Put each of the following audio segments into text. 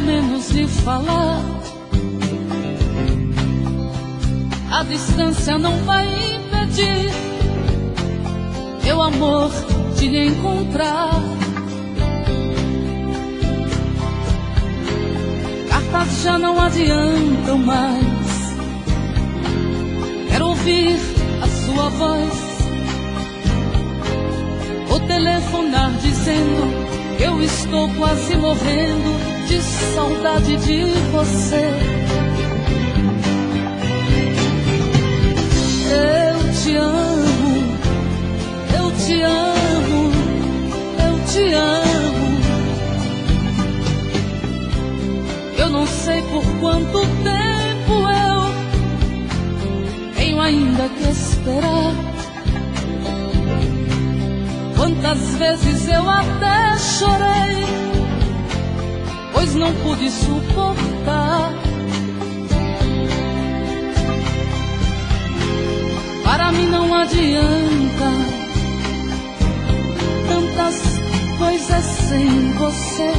menos lhe falar. A distância não vai impedir meu amor de lhe encontrar. Cartas já não adiantam mais. Quero ouvir a sua voz, ou telefonar dizendo que eu estou quase morrendo de saudade de você. Eu te amo, eu te amo, eu te amo. Eu não sei por quanto tempo eu tenho ainda que esperar. Quantas vezes eu até chorei, pois não pude suportar. Para mim não adianta tantas coisas sem você.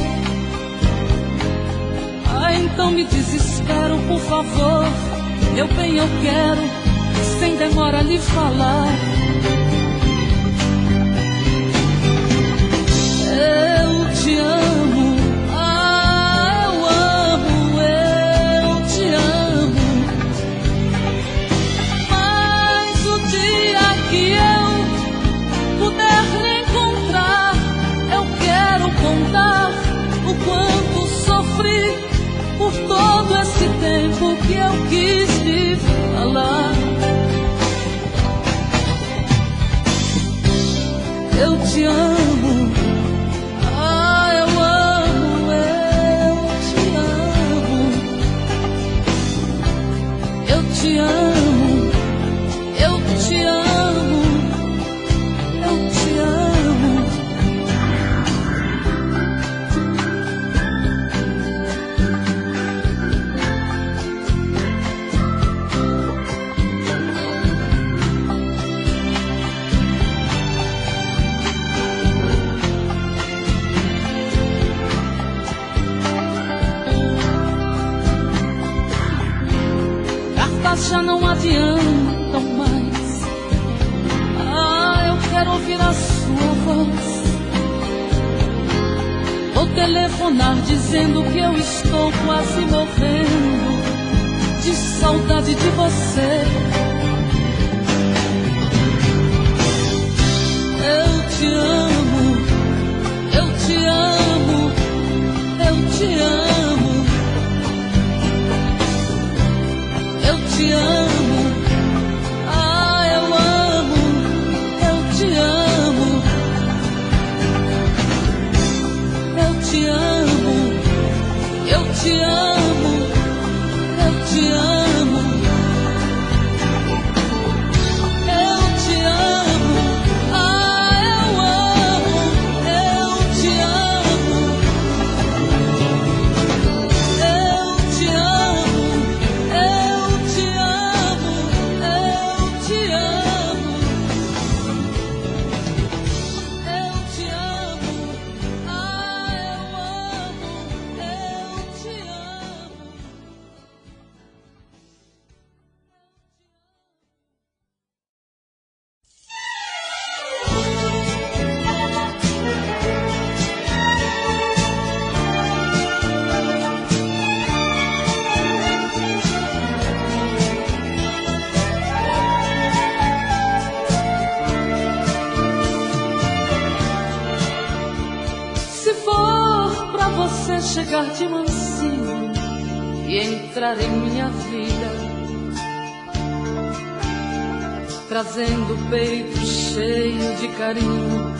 Ah, então me desespero, por favor. Meu bem, eu quero, sem demora, lhe falar. Eu te amo, ah, eu amo, eu te amo. Mas o dia que eu puder lhe encontrar, eu quero contar o quanto sofri por todo esse tempo que eu quis lhe falar. Eu te amo, ah, eu amo, eu te amo. Eu te amo, eu te amo, eu te amo. Já não adiantam mais. Ah, eu quero ouvir a sua voz, ou telefonar dizendo que eu estou quase morrendo de saudade de você. Eu te amo, eu te amo, eu te amo. Eu te amo, ah, eu amo, eu te amo. Eu te amo, eu te amo, eu te amo. Eu te amo, ah, eu amo, eu te amo. Eu te amo, eu te amo, eu te amo. Eu te amo, ah, eu amo, eu te amo. Se for pra você chegar de mansinho e entrar em minha vida, trazendo o peito cheio de carinho,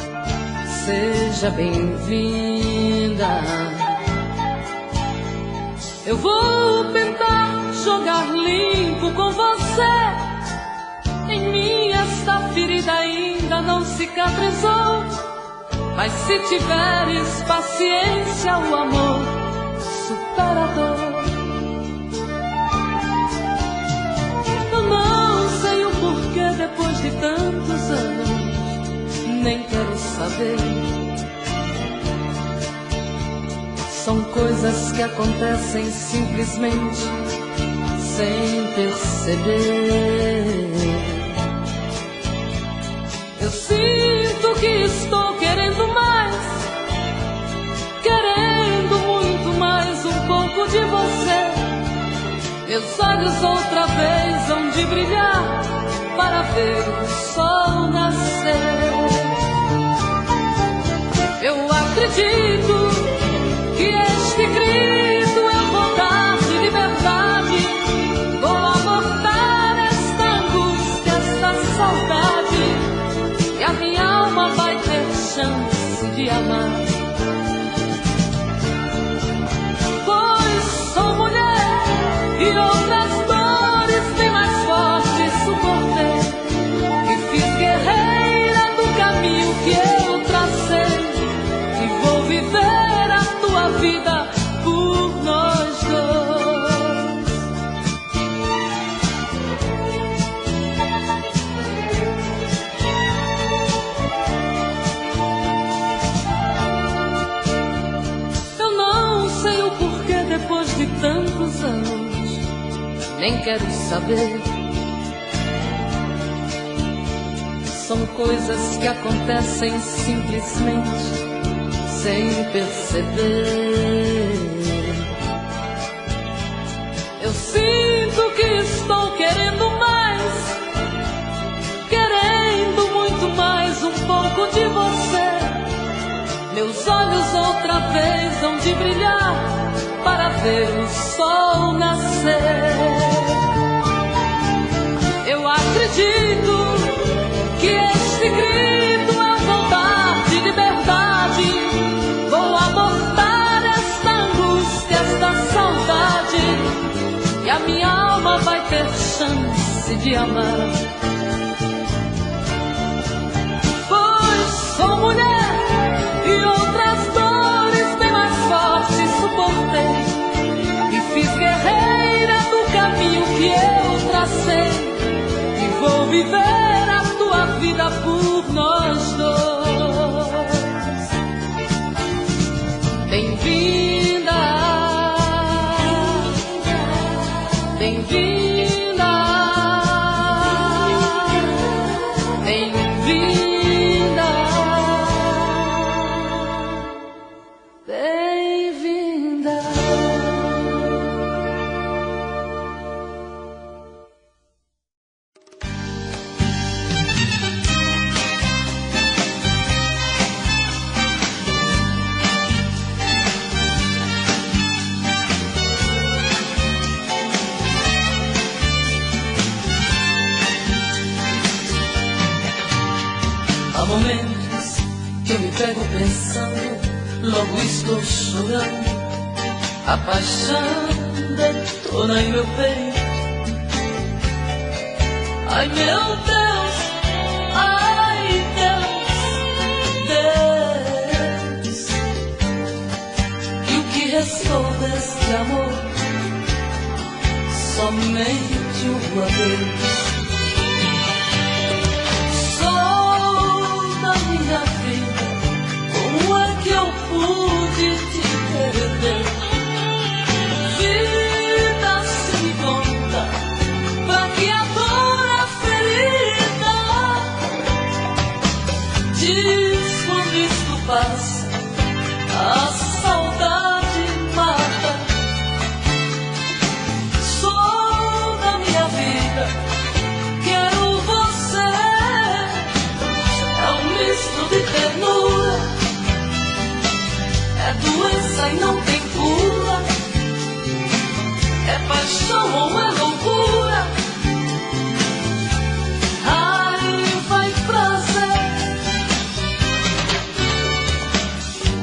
seja bem-vinda. Eu vou tentar jogar limpo com você. Em mim esta ferida ainda não cicatrizou, mas se tiveres paciência, o amor supera a dor. Eu não sei o porquê depois de tantos anos, nem quero saber. São coisas que acontecem simplesmente sem perceber. Eu sinto que estou querendo mais, querendo muito mais um pouco de você. Meus olhos outra vez hão de brilhar para ver o sol nascer. Eu acredito que este grito é vontade de liberdade. Vou abortar esta angústia, esta saudade, e a minha alma vai ter chance de amar. Pois sou mulher e outras dores bem mais fortes suportei, e fiz guerreira do caminho que eu tracei, e vou viver a tua vida por nós dois. Eu não sei o porquê depois de tantos anos, nem quero saber. São coisas que acontecem simplesmente sem perceber. Eu sinto que estou querendo mais, querendo muito mais um pouco de você. Meus olhos outra vez hão de brilhar para ver o sol nascer. Eu acredito que este grito é vontade de liberdade. Vou abortar esta angústia, esta saudade, e a minha alma vai ter chance de amar. Pois sou mulher e outras dores bem mais fortes suportei, e fiz guerreira do caminho que eu tracei, e vou viver a tua vida por nós dois. Bem-vinda, bem-vinda, bem-vinda, bem-vinda. Há momentos que eu me pego pensando, logo estou chorando. A paixão detona em meu peito. Ai meu Deus, ai Deus, Deus. E o que restou deste amor? Somente um adeus. Minha vida, como é que eu pude te perder? Vida sem conta, pra que a dor, a ferida? Diz quando isto passa, a saudade mata. Sou da minha vida, quero você. De ternura, é doença e não tem cura, é paixão ou é loucura. Ai, vai prazer.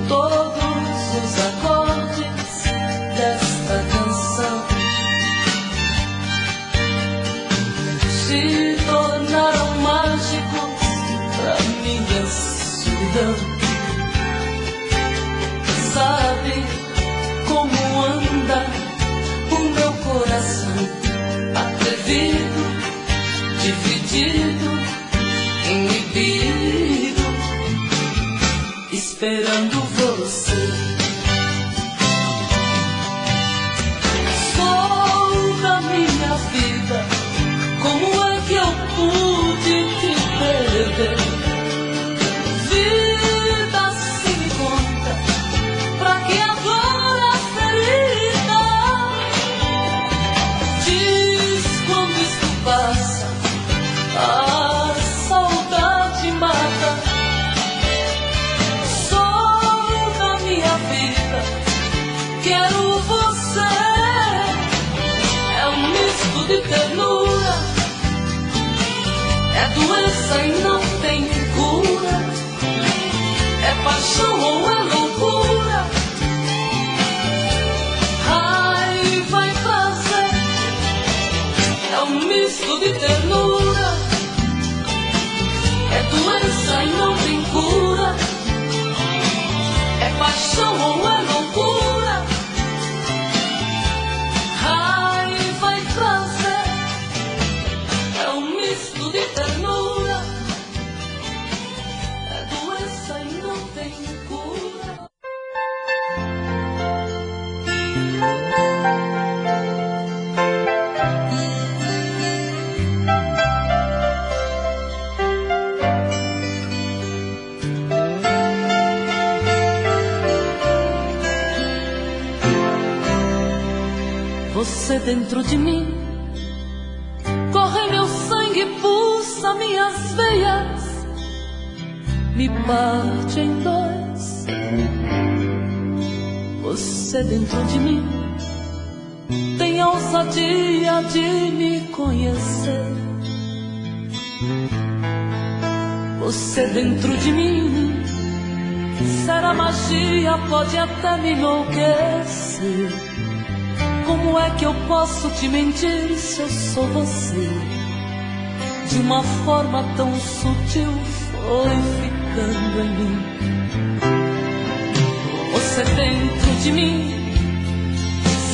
Todos os acordes desta canção se tornaram mágicos pra minha solidão. Sabe como anda o meu coração, atrevido, dividido, inibido, esperando você. É doença e não tem cura, é paixão ou é loucura, raiva e prazer, é um misto de ternura. É doença e não tem cura, é paixão ou é loucura, raiva e prazer, é um misto de ternura. É doença e não tem cura. Você dentro de mim, corre meu sangue, pulsa minhas veias, me parte em dois. Você dentro de mim tem a ousadia de me conhecer. Você dentro de mim, será magia, pode até me enlouquecer. Como é que eu posso te mentir se eu sou você? De uma forma tão sutil foi ficando em mim. Você dentro de mim,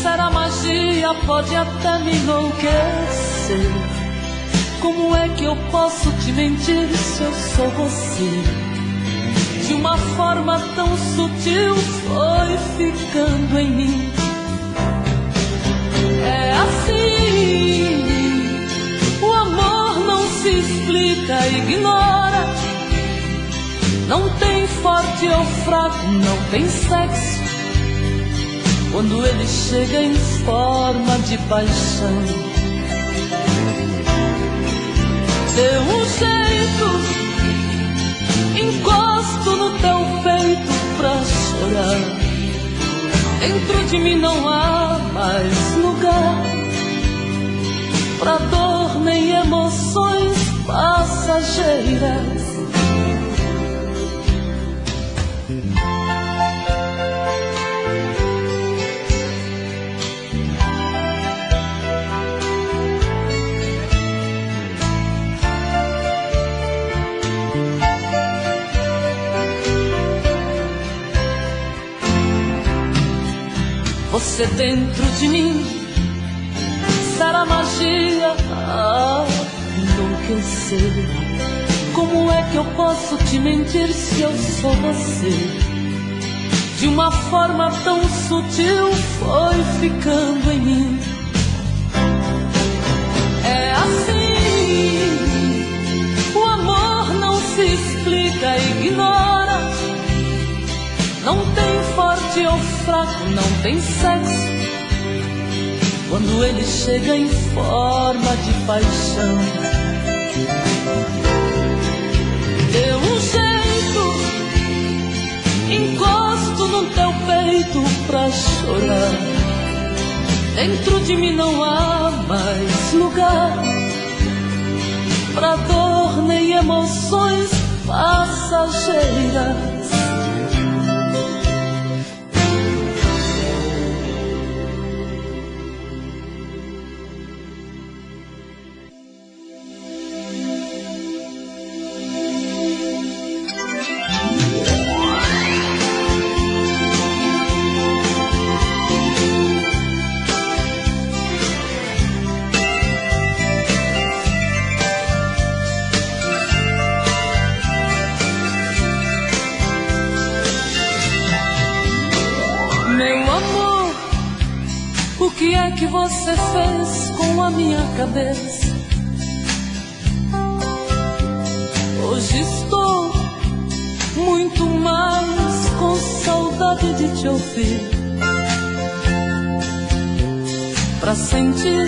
será magia, pode até me enlouquecer. Como é que eu posso te mentir se eu sou você? De uma forma tão sutil foi ficando em mim. É assim, o amor não se explica, ignora. Não tem forte ou fraco, não tem sexo. Quando ele chega em forma de paixão, deu um jeito, encosto no teu peito pra chorar. Dentro de mim não há mais lugar pra dor nem emoções passageiras. Você dentro de mim, será magia a enlouquecer. Como é que eu posso te mentir se eu sou você? De uma forma tão sutil foi ficando em mim. É assim, o amor não se explica, ignora. Não tem forte ou fraco, não tem sexo. Quando ele chega em forma de paixão, deu um jeito, encosto no teu peito pra chorar. Dentro de mim não há mais lugar pra dor nem emoções passageiras. O que é que você fez com a minha cabeça? Hoje estou muito mais com saudade de te ouvir, pra sentir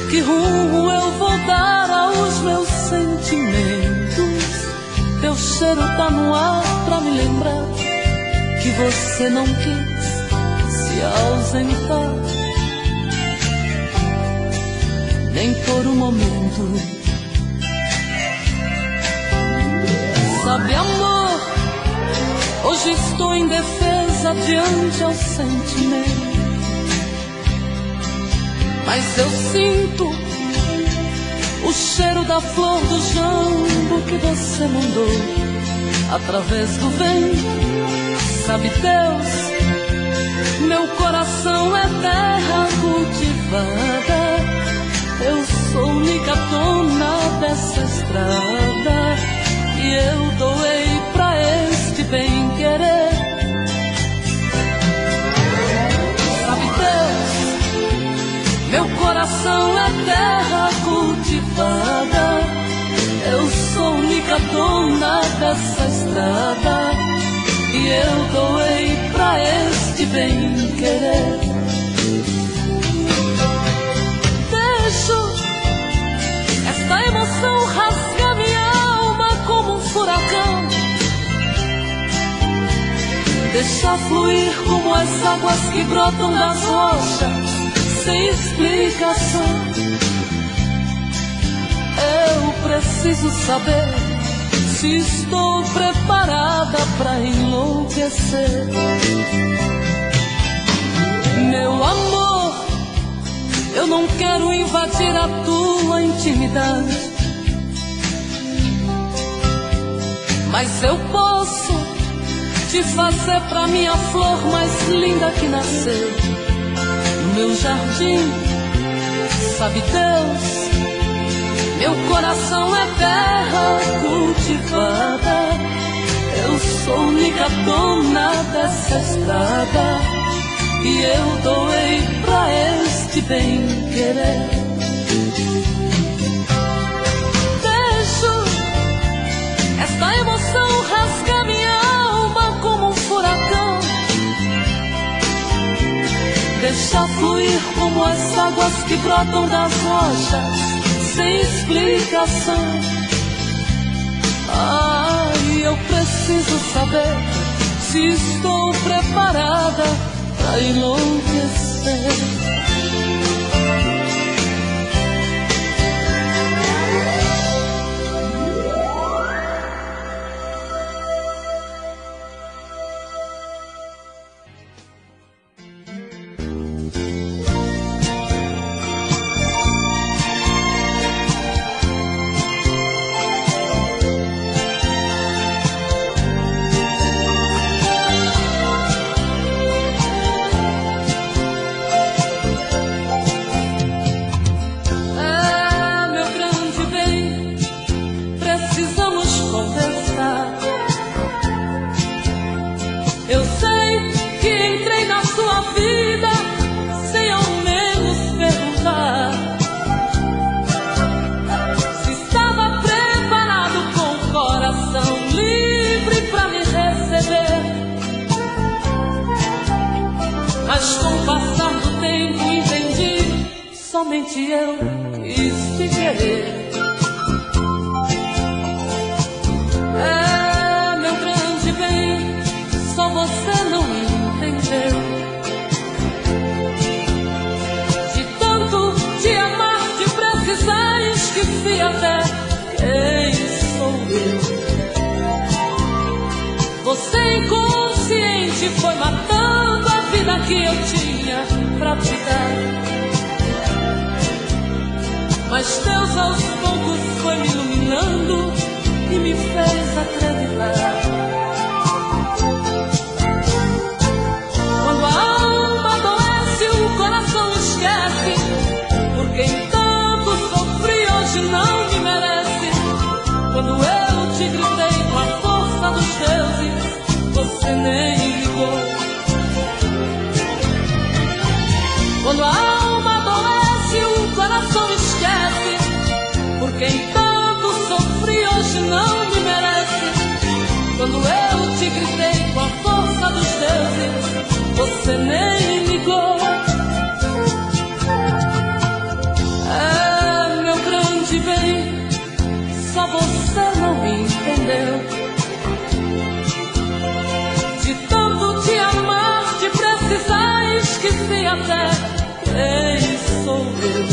que rumo eu vou dar aos meus sentimentos. Teu cheiro tá no ar pra me lembrar que você não quis se ausentar, nem por um momento. Hoje estou indefesa diante ao sentimento, mas eu sinto o cheiro da flor do jambo que você mandou através do vento. Sabe Deus, meu coração é terra cultivada. Eu sou única dona dessa estrada e eu doei pra este bem-querer. Sabe Deus, meu coração é terra cultivada. Eu sou única dona dessa estrada e eu doei pra este bem-querer. Deixo esta emoção rasgar minha alma como um furacão, deixar fluir como as águas que brotam das rochas sem explicação. Eu preciso saber se estou preparada pra enlouquecer. Meu amor, eu não quero invadir a tua intimidade, mas eu posso te fazer pra minha flor mais linda que nasceu no meu jardim. Sabe Deus, meu coração é terra cultivada. Eu sou única dona dessa estrada e eu doei pra este bem-querer. Deixo esta emoção rasgar minha alma como um furacão, deixar fluir como as águas que brotam das rochas sem explicação. Ai, eu preciso saber se estou preparada pra enlouquecer. Eu sei que entrei na sua vida sem ao menos perguntar se estava preparado com o coração livre pra me receber. Mas com o passar do tempo entendi, somente eu quis te querer. Você não entendeu. De tanto te amar, te precisar, esqueci até quem sou eu. Você inconsciente foi matando a vida que eu tinha pra te dar. Mas Deus aos poucos foi me iluminando e me fez acreditar. Quem tanto sofri hoje não me merece. Quando eu te gritei com a força dos deuses, você nem ligou. Quando a alma adoece, o coração esquece. Por quem tanto sofri hoje não me merece. Quando eu te gritei com a força dos deuses, você nem ligou. Bem, só você não me entendeu. De tanto te amar, te precisar, esqueci até quem sou eu.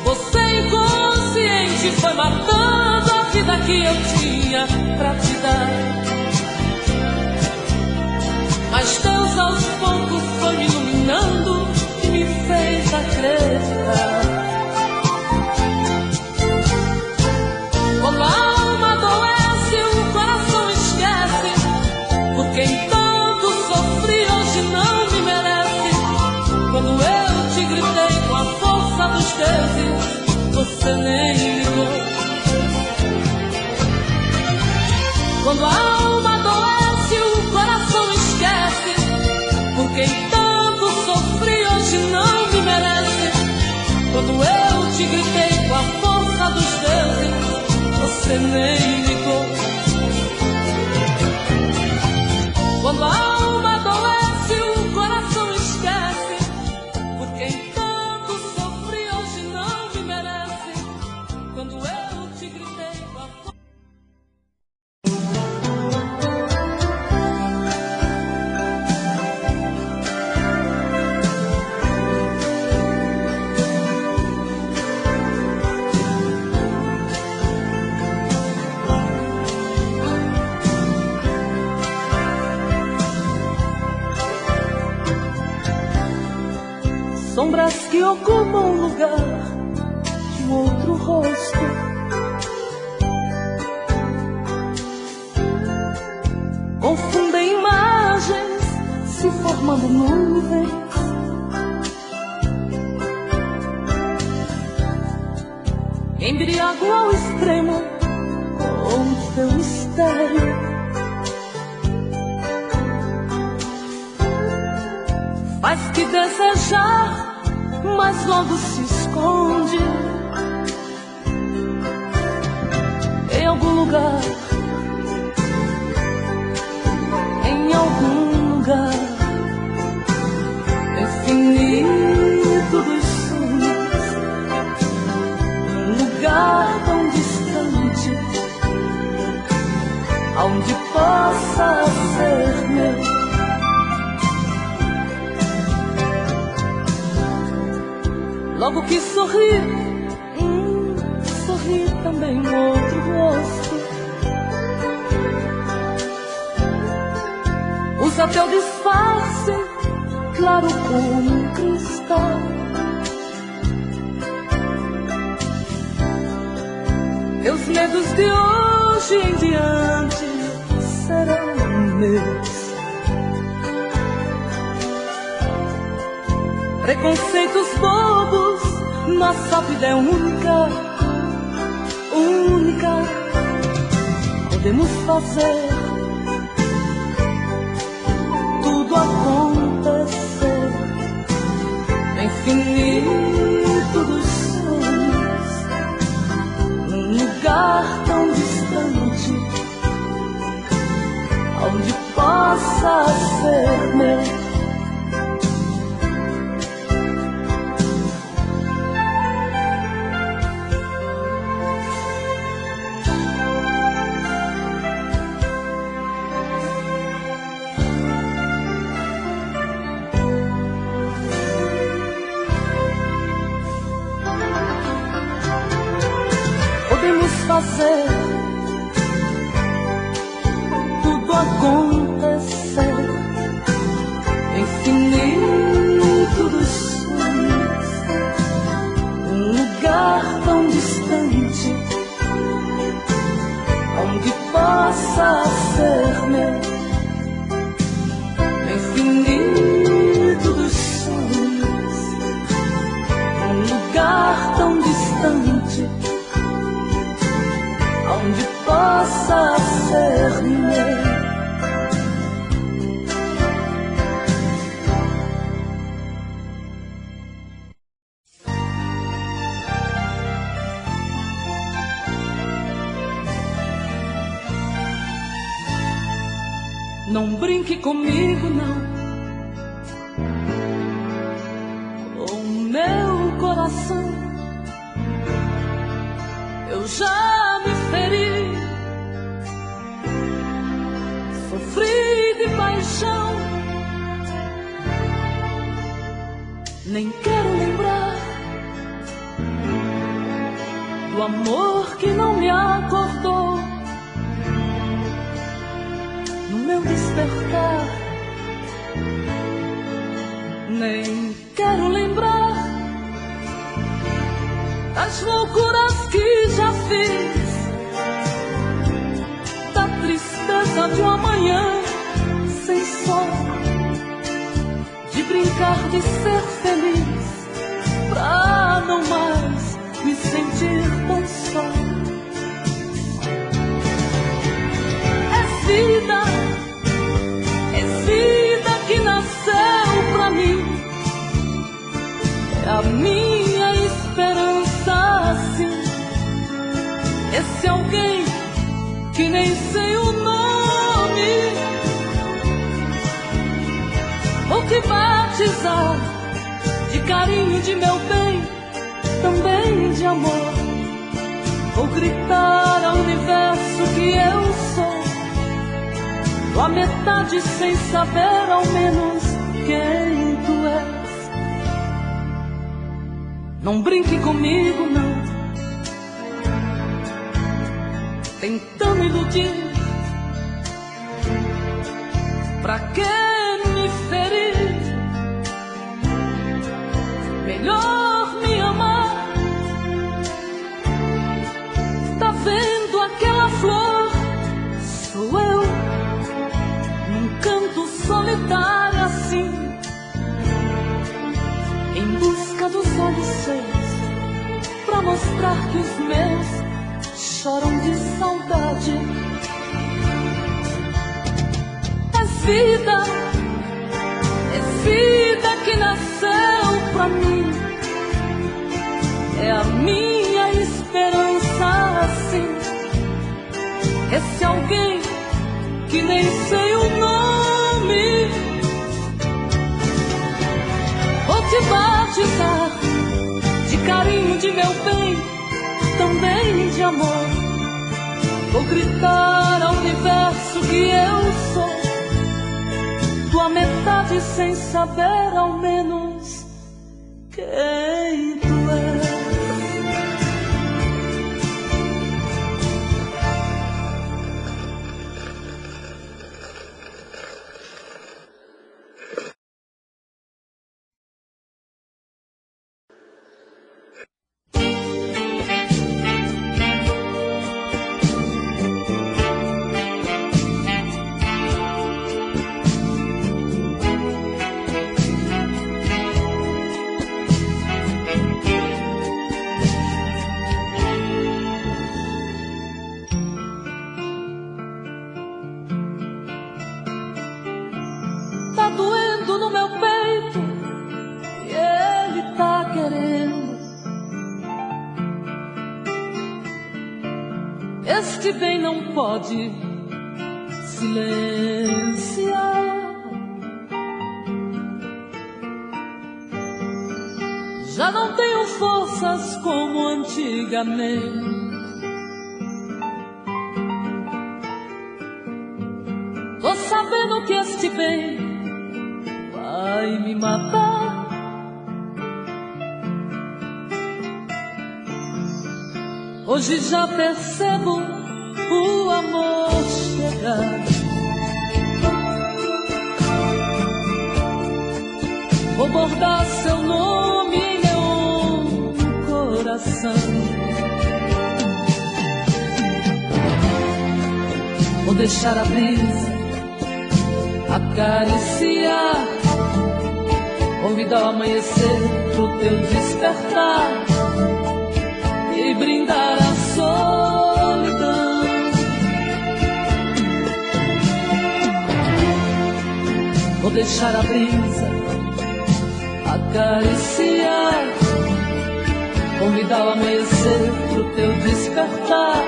Você inconsciente foi matando a vida que eu tinha pra te dar. olhos teus aos poucos foi me iluminando e me fez acreditar. Quando a alma adoece, o coração esquece, por quem tanto sofri hoje não me merece. Quando eu te gritei com a força dos deuses, você nem ligou. Quando a alma adoece, o coração esquece, por quem tanto sofri hoje não me merece. Quando eu te gritei com a força dos deuses, você nem ligou. Quando a alma adoece, o coração esquece, por quem tanto sofri hoje não me merece. Quando eu te gritei com a força. Sombras que ocupam o lugar de um outro rosto, confundem imagens, se formando nuvens. Embriago ao extremo com o teu mistério. Faz que desejar, mas logo se esconde em algum lugar, em algum lugar infinito dos sonhos, um lugar tão distante, aonde possa ser meu. Logo que sorri, sorri também um outro rosto. Usa teu disfarce, claro como um cristal. Teus medos de hoje em diante serão meus. Preconceitos bobos, nossa vida é única, única. Podemos fazer tudo acontecer, infinito dos sonhos, num lugar tão distante, onde possa ser meu. Fazer tudo acontecer, infinito dos sonhos, um lugar tão distante, onde possa ser meu, infinito dos sonhos, um lugar tão distante, onde possa ser meu. Não brinque comigo, não, com o meu coração. Eu já me feri, sofri de paixão. Nem quero lembrar do amor que não me acordou. No meu despertar Nem quero lembrar das loucuras que já fiz, da tristeza de um amanhã sem sol, de brincar de ser feliz pra não mais me sentir tão só. É vida que nasceu pra mim, é a minha esperança, sim. Esse alguém que nem sei o nome, vou te batizar de carinho, de meu bem, também de amor. Vou gritar ao universo que eu sou tua metade, sem saber ao menos quem tu és. Não brinque comigo, não, tentando iludir. Pra que me ferir? Melhor me amar. Tá vendo aquela flor? Sou eu, canto solitário assim, em busca dos olhos seus, pra mostrar que os meus choram de saudade. É vida que nasceu pra mim, é a minha esperança, assim. Esse alguém que nem sei o nome, vou te batizar de carinho, de meu bem, também de amor. Vou gritar ao universo que eu sou tua metade, sem saber ao menos quem tu és. Doendo no meu peito e ele tá querendo. Este bem não pode silenciar. Já não tenho forças como antigamente. Tô sabendo que este bem vai me matar. Hoje já percebo o amor chegar. Vou bordar seu nome em meu coração. Vou deixar a brisa acariciar, convidar o amanhecer pro teu despertar e brindar a solidão. Vou deixar a brisa acariciar, convidar o amanhecer pro teu despertar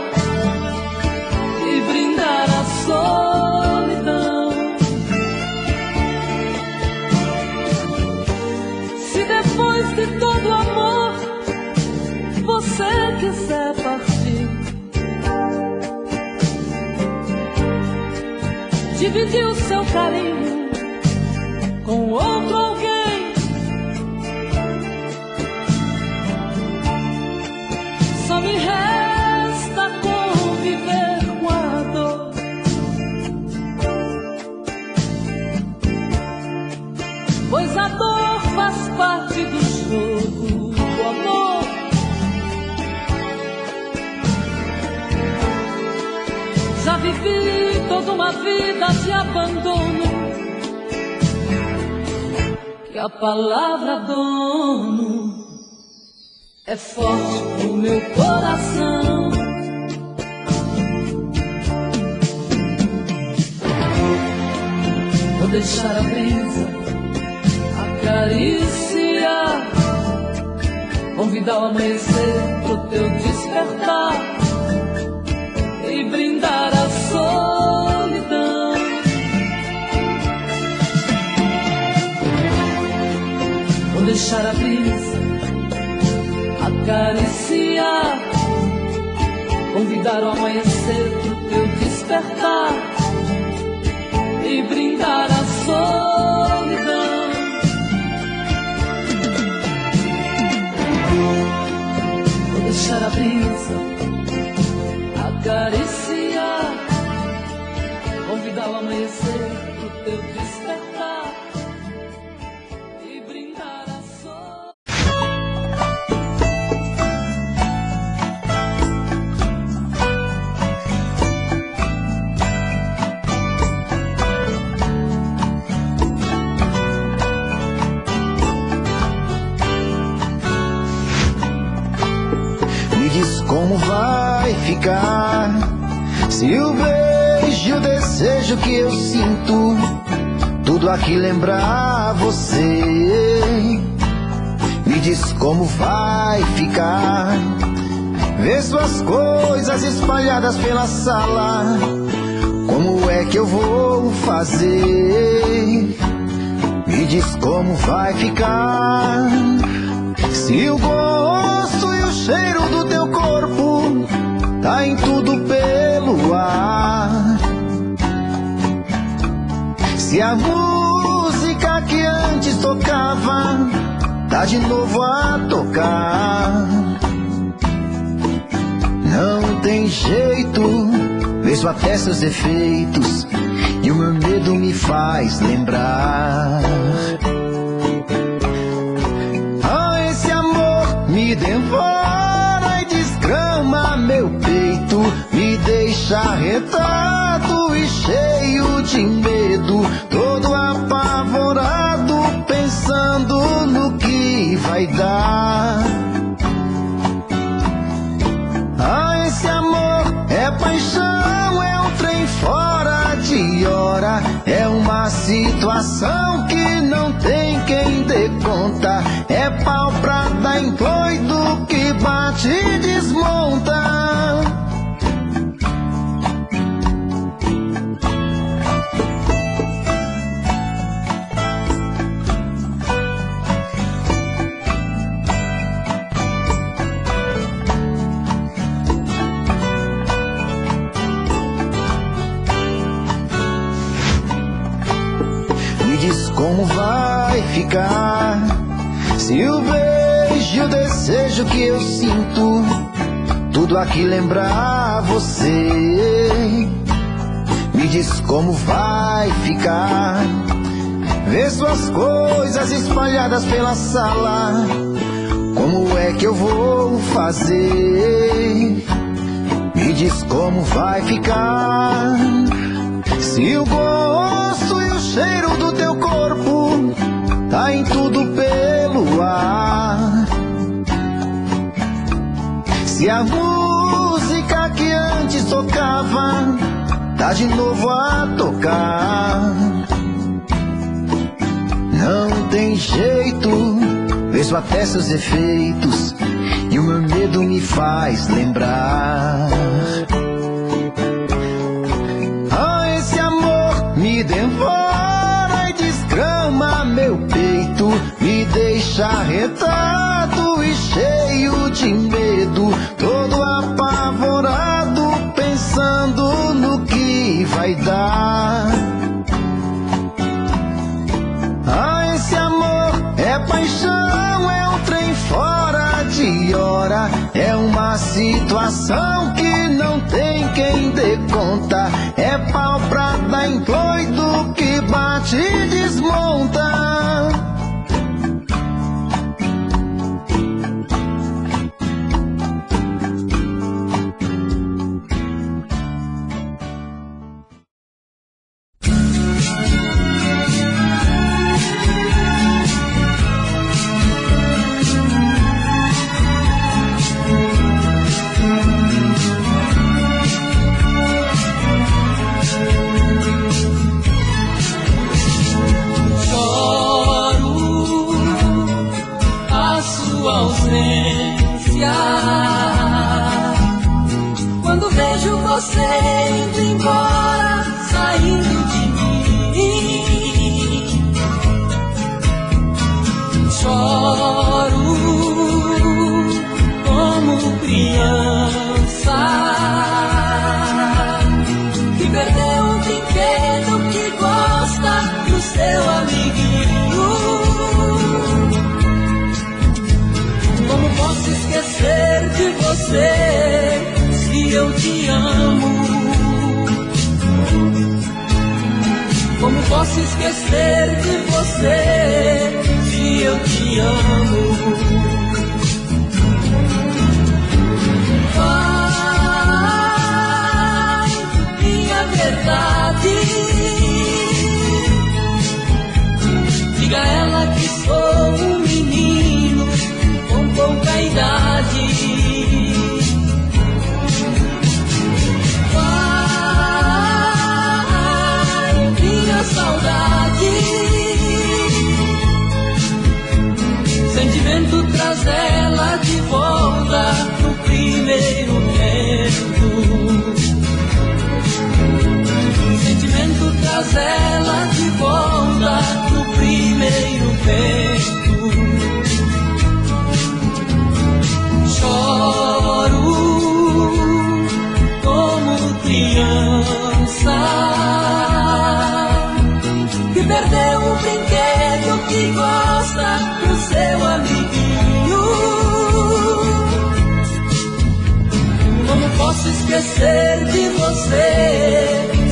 e brindar a solidão. Depois de todo o amor você quiser partir, dividir o seu carinho com outro alguém, só me resta conviver com a dor. Pois a dor toda uma vida de abandono, que a palavra dono é forte pro meu coração. Vou deixar a brisa acariciar, convidar o amanhecer pro teu despertar e brindar a solidão. Vou deixar a brisa acariciar, convidar o amanhecer pro teu despertar e brindar a solidão. Vou deixar a brisa acariciar, convidar o amanhecer pro teu despertar e brindar a solidão. Me diz como vai ficar se o beijo e o desejo que eu sinto tudo aqui lembrar você. Me diz como vai ficar ver suas coisas espalhadas pela sala. Como é que eu vou fazer? Me diz como vai ficar se o gosto e o cheiro do teu corpo tá em tudo pelo ar. Se a música que antes tocava tá de novo a tocar. Não tem jeito, vejo até seus efeitos e o meu medo me faz lembrar. Esse amor me devora e desgrama meu peito, me deixa arretado e cheio de medo, todo apavorado, pensando no que vai dar. Esse amor é paixão, é um trem fora de hora, é uma situação que não tem quem dê conta, é pau pra dar em doido que bate e desmonta. Me diz como vai ficar se o beijo e o desejo que eu sinto tudo aqui lembrar você. Me diz como vai ficar ver suas coisas espalhadas pela sala. Como é que eu vou fazer? Me diz como vai ficar se o gosto e o cheiro do teu corpo tá em tudo pelo ar. Se a música que antes tocava tá de novo a tocar. Não tem jeito, vejo até seus efeitos e o meu medo me faz lembrar. Esse amor me devora e desgrama meu peito, me deixa arretado e cheio de medo, todo apavorado, pensando no que vai dar. Esse amor é paixão, é um trem fora de hora, é uma situação que não tem quem dê conta, é pau pra dar em doido que bate e desmonta. você indo embora, saindo de mim. Choro como criança que perdeu um brinquedo que gosta do seu amiguinho. Como posso esquecer de você se eu te amo? Como posso esquecer de você se eu te amo? Vai, minha verdade, diga a ela que sou um menino com pouca idade. Vai, minha saudade, sentimento traz ela de volta pro primeiro tempo. Sentimento traz ela de volta pro primeiro tempo. Choro como criança que perdeu um brinquedo que gosta do seu amiguinho. Como posso esquecer de você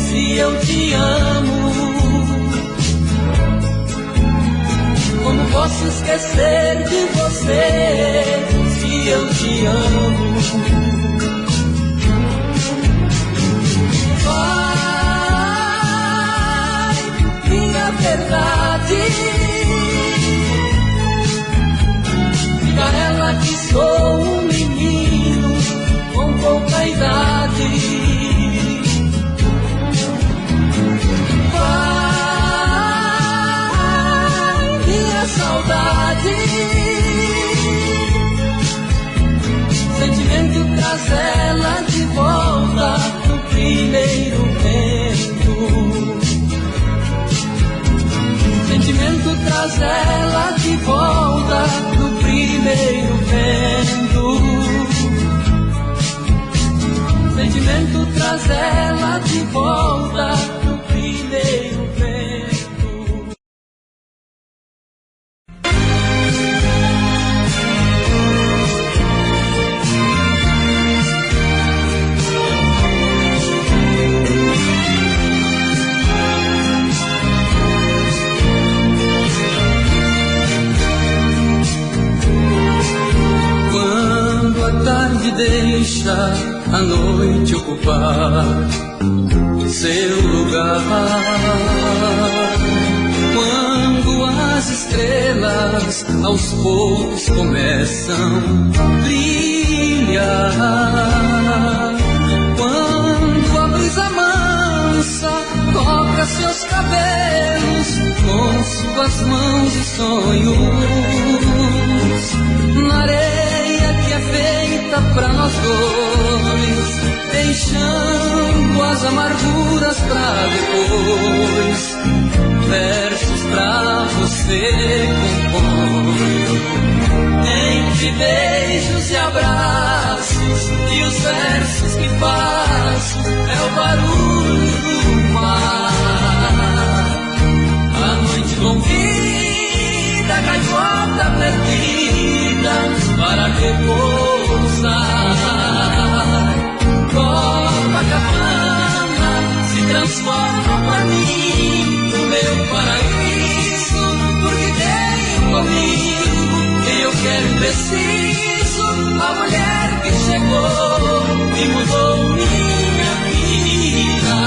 se eu te amo? Como posso esquecer de você se eu te amo? Vai, minha verdade, diga a ela que sou um menino com pouca idade. Vai, minha saudade, sentimento traz ela de volta no primeiro tempo. Sentimento traz ela de volta no primeiro tempo. Sentimento traz ela de volta no primeiro tempo. Quando a tarde deixa a noite ocupar seu lugar, quando as estrelas aos poucos começam a brilhar, quando a brisa mansa toca seus cabelos com suas mãos e sonhos, na areia que é feita pra nós dois, deixando as amarguras pra depois, versos pra você componho, entre beijos e abraços, e os versos que faço é o barulho do mar. A noite convida a gaivota perdida para repousar. Copacabana se transforma pra mim no meu paraíso, porque tenho comigo quem eu quero e preciso, a mulher que chegou e mudou minha vida.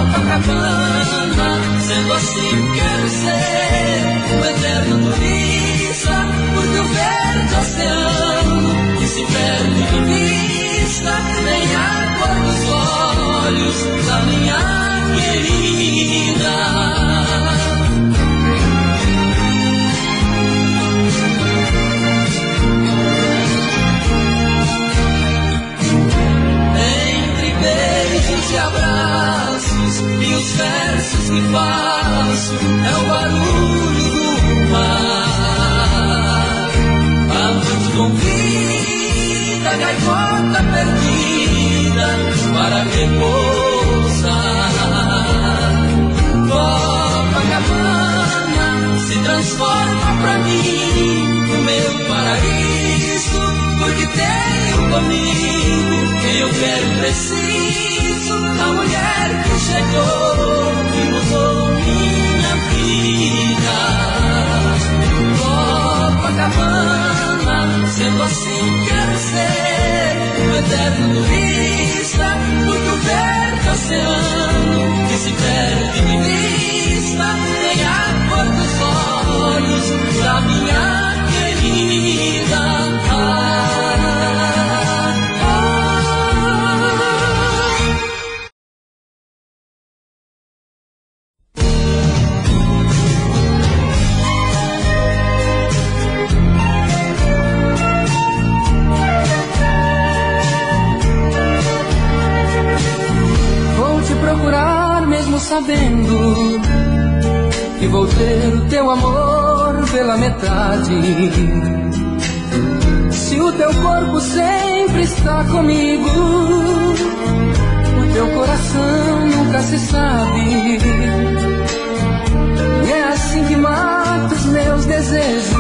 Copacabana, sendo assim quero ser um eterno turista, porque o verde oceano gota perdida para repousar. Copacabana se transforma pra mim no meu paraíso, porque tenho comigo quem eu quero e preciso, a mulher que chegou e mudou minha vida. Copacabana, sendo assim quero ser o eterno turista, porque o verde oceano que se perde de vista tem a cor dos olhos da minha querida. Sabendo que vou ter o teu amor pela metade. Se o teu corpo sempre está comigo, o teu coração nunca se sabe. E é assim que mato os meus desejos,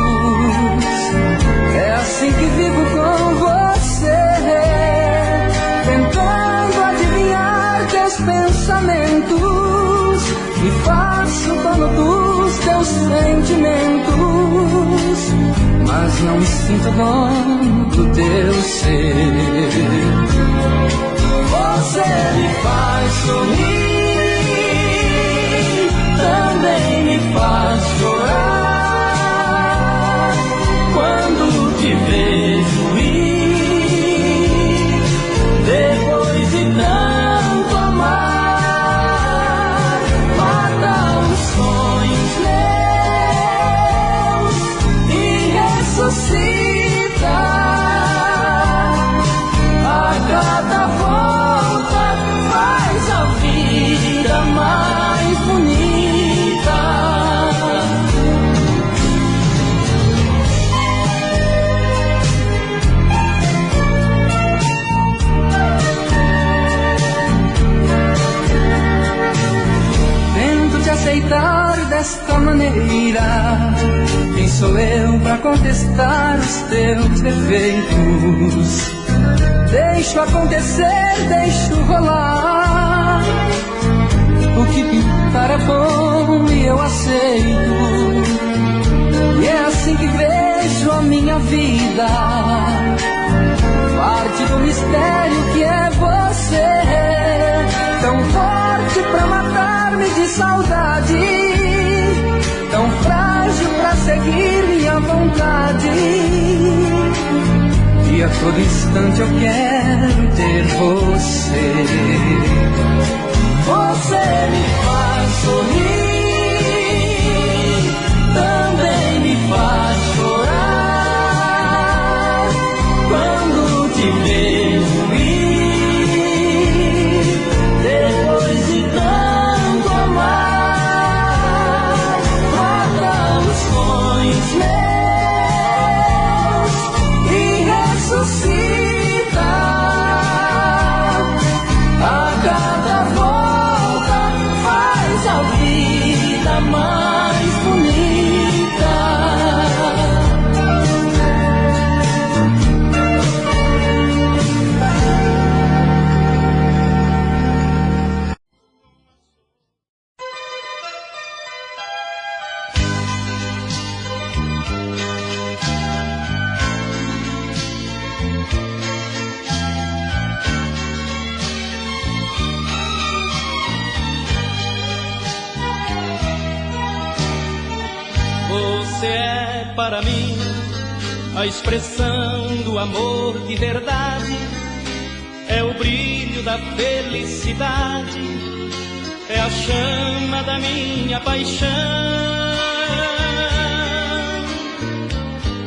é assim que vivo com você, tentando adivinhar teus pensamentos. Me faço dono dos teus sentimentos, mas não me sinto dono do teu ser. Você me faz sorrir, também me faz chorar. Quando te vejo ir, depois de tanto amar, suscita a cada volta, faz a vida mais bonita. Tento te aceitar desta maneira. Quem sou eu pra contestar os teus defeitos? Deixo acontecer, deixo rolar. O que pintar é bom e eu aceito. E é assim que vejo a minha vida, parte do mistério que é você, tão forte pra matar-me de saudade, tão frágil pra seguir minha vontade. E a todo instante eu quero ter você. Você me faz sorrir, também me faz chorar. Quando te vejo ir, depois de tanto amar, meus e ressuscita a cada volta, faz a vida mais bonita. Você é para mim a expressão do amor de verdade, é o brilho da felicidade, é a chama da minha paixão.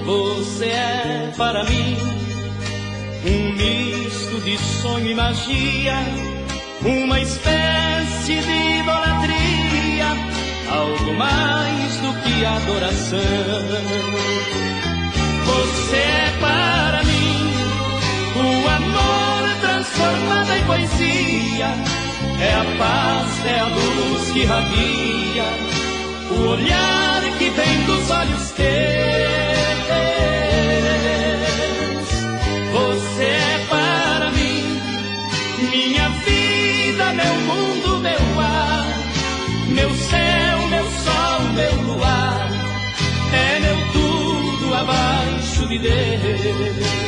Você é para mim um misto de sonho e magia, uma espécie de idolatria, algo mais do que adoração. Você é para mim o é a paz, é a luz que irradia, o olhar que vem dos olhos teus. Você é para mim minha vida, meu mundo, meu ar, meu céu, meu sol, meu luar, é meu tudo abaixo de Deus.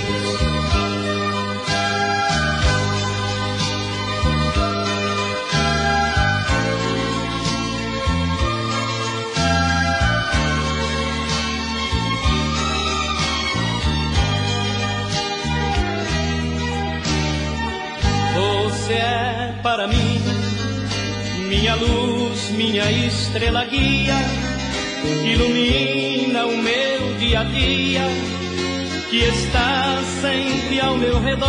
Você é para mim minha luz, minha estrela guia, que ilumina o meu dia a dia, que está sempre ao meu redor.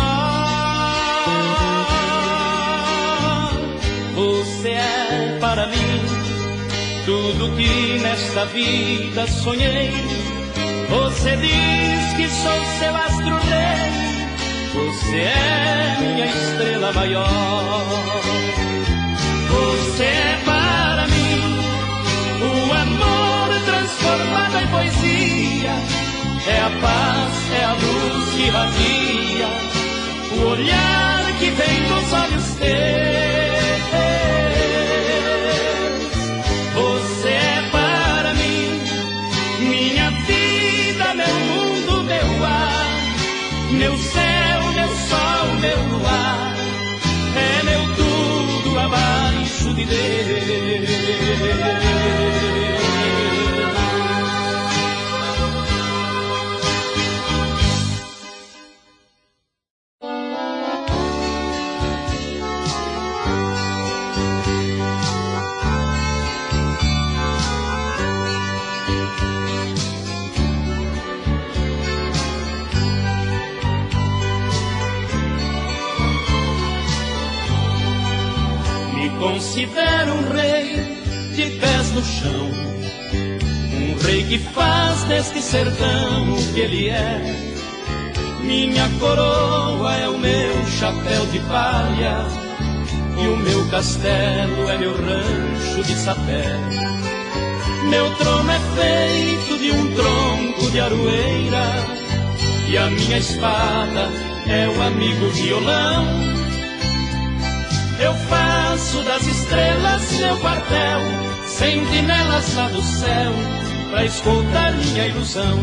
Você é para mim tudo que nesta vida sonhei. Você diz que sou seu astro-rei, você é minha estrela maior. Você é para mim o amor transformado em poesia, é a paz, é a luz que irradia, o olhar que vem dos olhos teus. Você é para mim minha vida, meu mundo, meu ar, meu céu, meu sol, meu luar, é meu tudo abaixo de Deus. Considero um rei de pés no chão, um rei que faz deste sertão o que ele é. Minha coroa é o meu chapéu de palha, e o meu castelo é meu rancho de sapé. Meu trono é feito de um tronco de aroeira, e a minha espada é o amigo violão. Eu faço das estrelas meu quartel, sentinelas lá do céu, pra escoltar minha ilusão.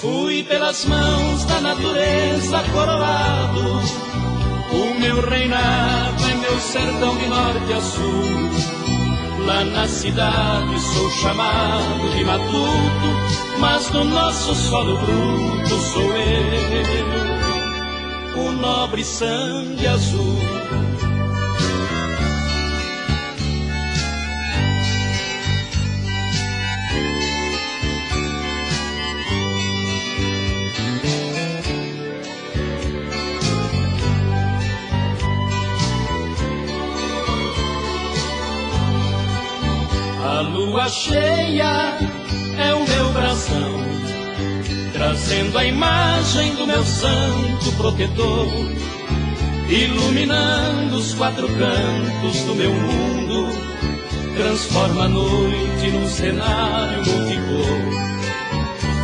Fui pelas mãos da natureza coroado, o meu reinado é meu sertão de norte a sul. Lá na cidade sou chamado de matuto, mas no nosso solo bruto sou eu, o nobre sangue azul. A lua cheia é o meu brasão, trazendo a imagem do meu santo protetor, iluminando os quatro cantos do meu mundo, transforma a noite num cenário multicor.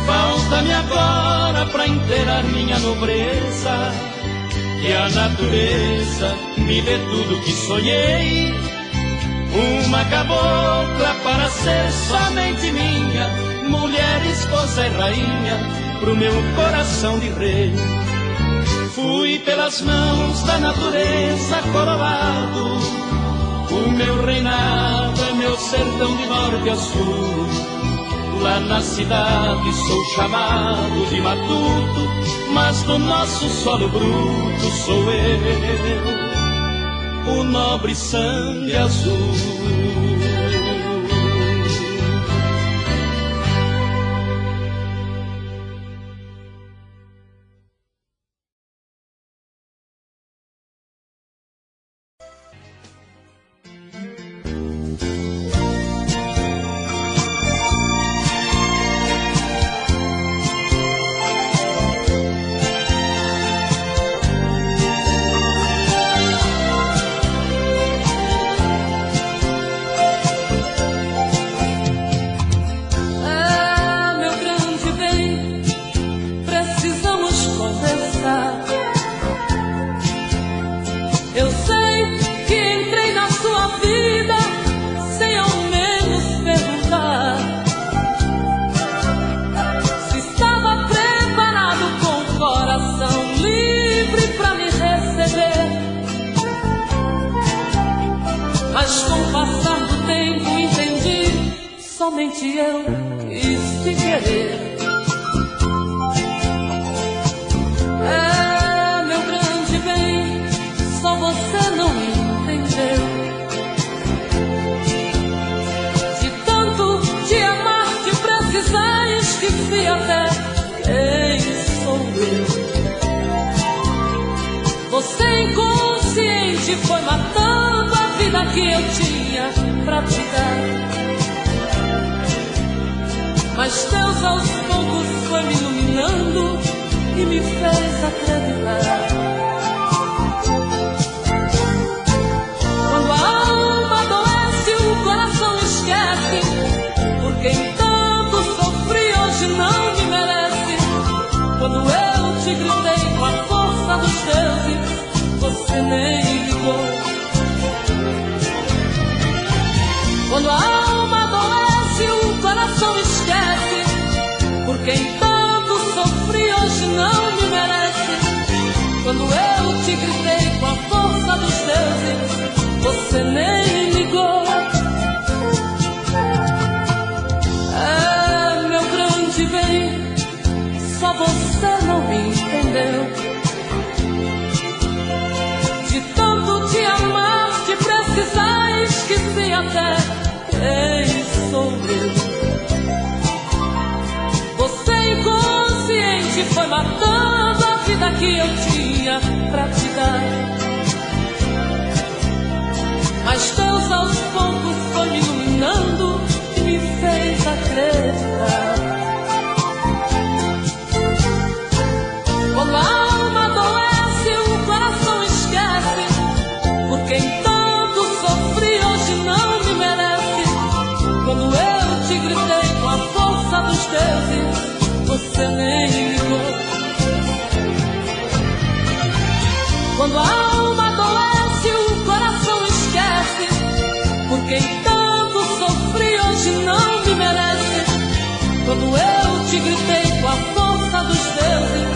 Falta-me agora pra inteirar minha nobreza, que a natureza me dê tudo que sonhei. Uma cabocla para ser somente minha, mulher, esposa e rainha, pro meu coração de rei. Fui pelas mãos da natureza coroado, o meu reinado é meu sertão de norte a sul. Lá na cidade sou chamado de matuto, mas do nosso solo bruto sou eu, o nobre sangue azul. somente eu quis te querer. É, meu grande bem, só você não entendeu. De tanto te amar, te precisar, esqueci até quem sou eu. Você inconsciente foi matando a vida que eu tinha pra te dar. Mas Deus aos poucos foi me iluminando e me fez acreditar. Quando a alma adoece, o coração esquece. Por quem tanto sofri hoje não me merece. Quando eu te gritei com a força dos deuses, você nem ligou. Quando a alma adoece, o coração esquece. Por quem tanto sofri hoje não me merece. Quando eu te gritei com a força dos deuses, você nem ligou. É, meu grande bem, só você não me entendeu. De tanto te amar, te precisar, esqueci até quem sou eu. Você inconsciente foi matando a vida que eu tinha pra te dar. Mas Deus aos poucos foi me iluminando e me fez acreditar. Quando a alma adoece, o coração esquece. Por quem tanto sofri hoje não me merece. Quando eu te gritei com a força dos deuses, você nem ligou. Quando a alma adoece, o coração esquece. Por quem tanto sofri hoje não me merece. Quando eu te gritei com a força dos deuses,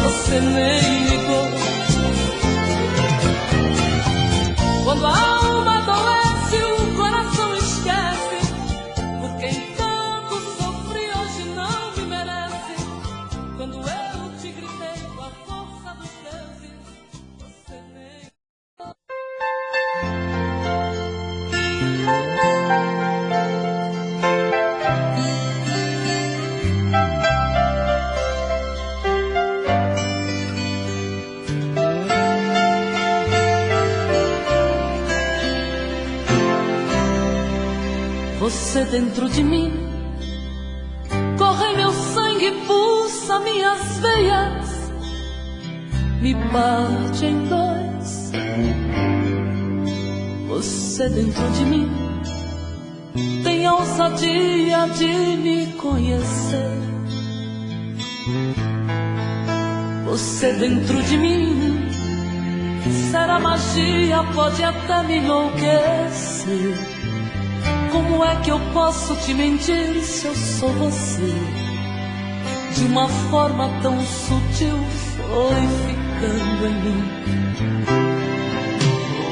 você nem ligou. Quando a alma adoece, o coração esquece. Por quem tanto sofri hoje não me merece. Quando eu te gritei com a força dos deuses, você nem... Você dentro de mim, corre meu sangue, pulsa minhas veias, me parte em dois. Você dentro de mim tem a ousadia de me conhecer. Você dentro de mim, será magia, pode até me enlouquecer. Como é que eu posso te mentir se eu sou você? De uma forma tão sutil foi ficando em mim.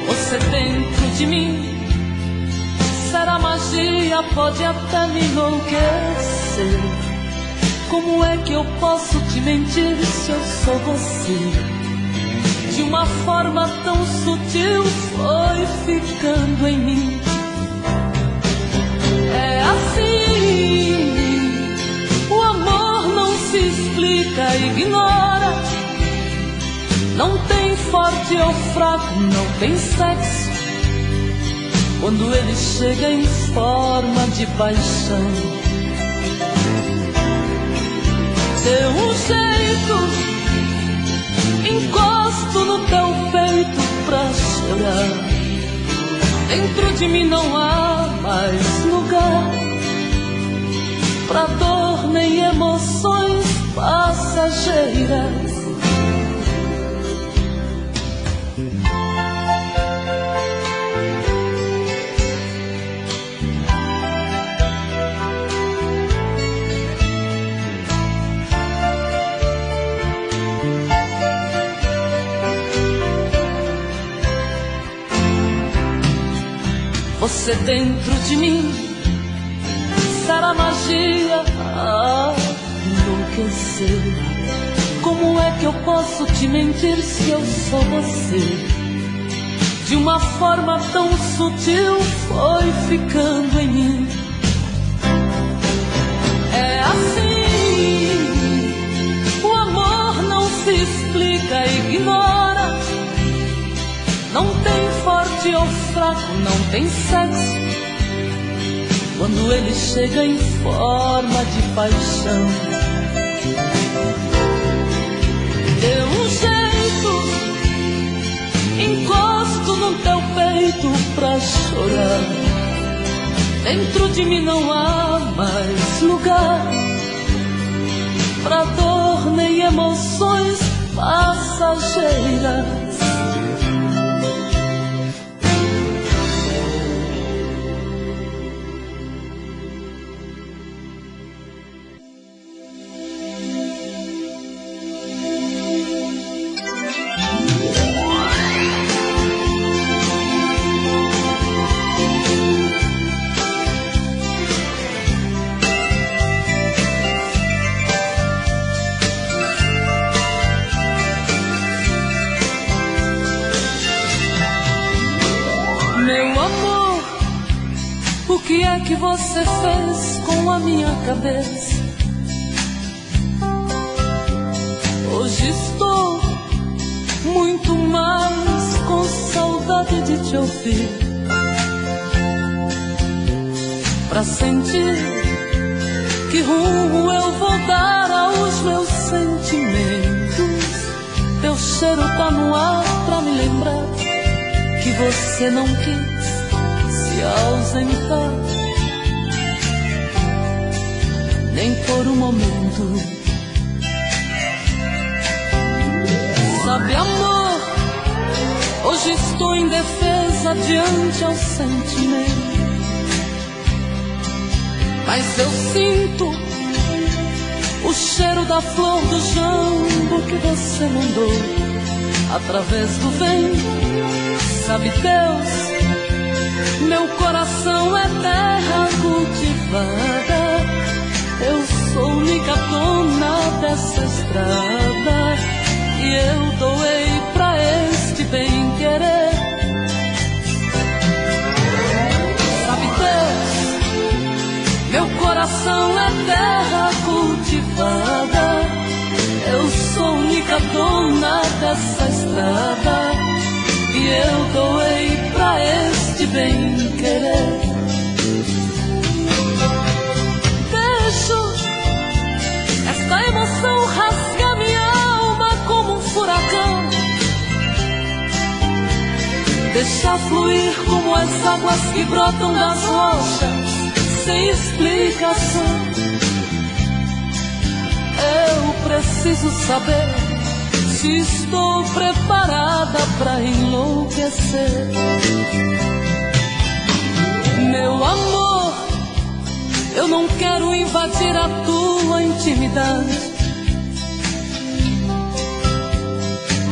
Você dentro de mim, será magia, pode até me enlouquecer. Como é que eu posso te mentir se eu sou você? De uma forma tão sutil foi ficando em mim. É assim, o amor não se explica, ignora. Não tem forte ou fraco, não tem sexo. Quando ele chega em forma de paixão, deu um jeito, encosto no teu peito pra chorar. Dentro de mim não há mais lugar pra dor nem emoções passageiras. Você dentro de mim, quebrar a magia. Enlouquecer. Como é que eu posso te mentir se eu sou você? De uma forma tão sutil foi ficando em mim. É assim, o amor não se explica, ignora. Não tem forte ou fraco, não tem sexo. Quando ele chega em forma de paixão, dê um jeito, encosto no teu peito pra chorar. Dentro de mim não há mais lugar pra dor nem emoções passageiras. O que é que você fez com a minha cabeça? Hoje estou muito mais com saudade de te ouvir, pra sentir que rumo eu vou dar aos meus sentimentos. Teu cheiro tá no ar pra me lembrar que você não quis se ausentar, nem por um momento. Sabe, amor, hoje estou indefesa diante ao sentimento, mas eu sinto o cheiro da flor do jambo que você mandou através do vento. Sabe, Deus, meu coração é terra cultivada. Eu sou única dona dessa estrada e eu doei pra este bem-querer. Sabe, Deus, meu coração é terra cultivada. Eu sou única dona dessa estrada e eu doei pra este bem-querer. Deixo esta emoção rasgar minha alma como um furacão, deixar fluir como as águas que brotam das rochas sem explicação. Eu preciso saber se estou preparada pra enlouquecer. Meu amor, eu não quero invadir a tua intimidade,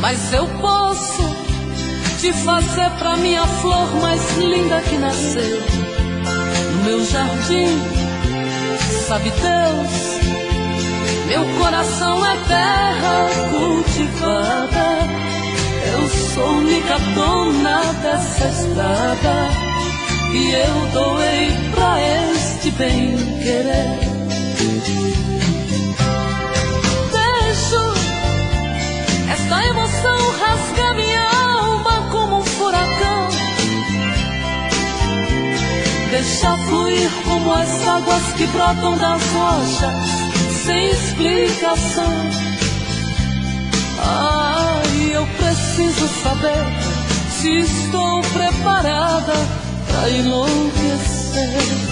mas eu posso te fazer pra minha flor mais linda que nasceu no meu jardim. Sabe, Deus, meu coração é terra cultivada. Eu sou única dona dessa estrada e eu doei pra este bem-querer. Deixo esta emoção rasgar minha alma como um furacão, deixar fluir como as águas que brotam das rochas sem explicação. Ai, eu preciso saber se estou preparada pra enlouquecer.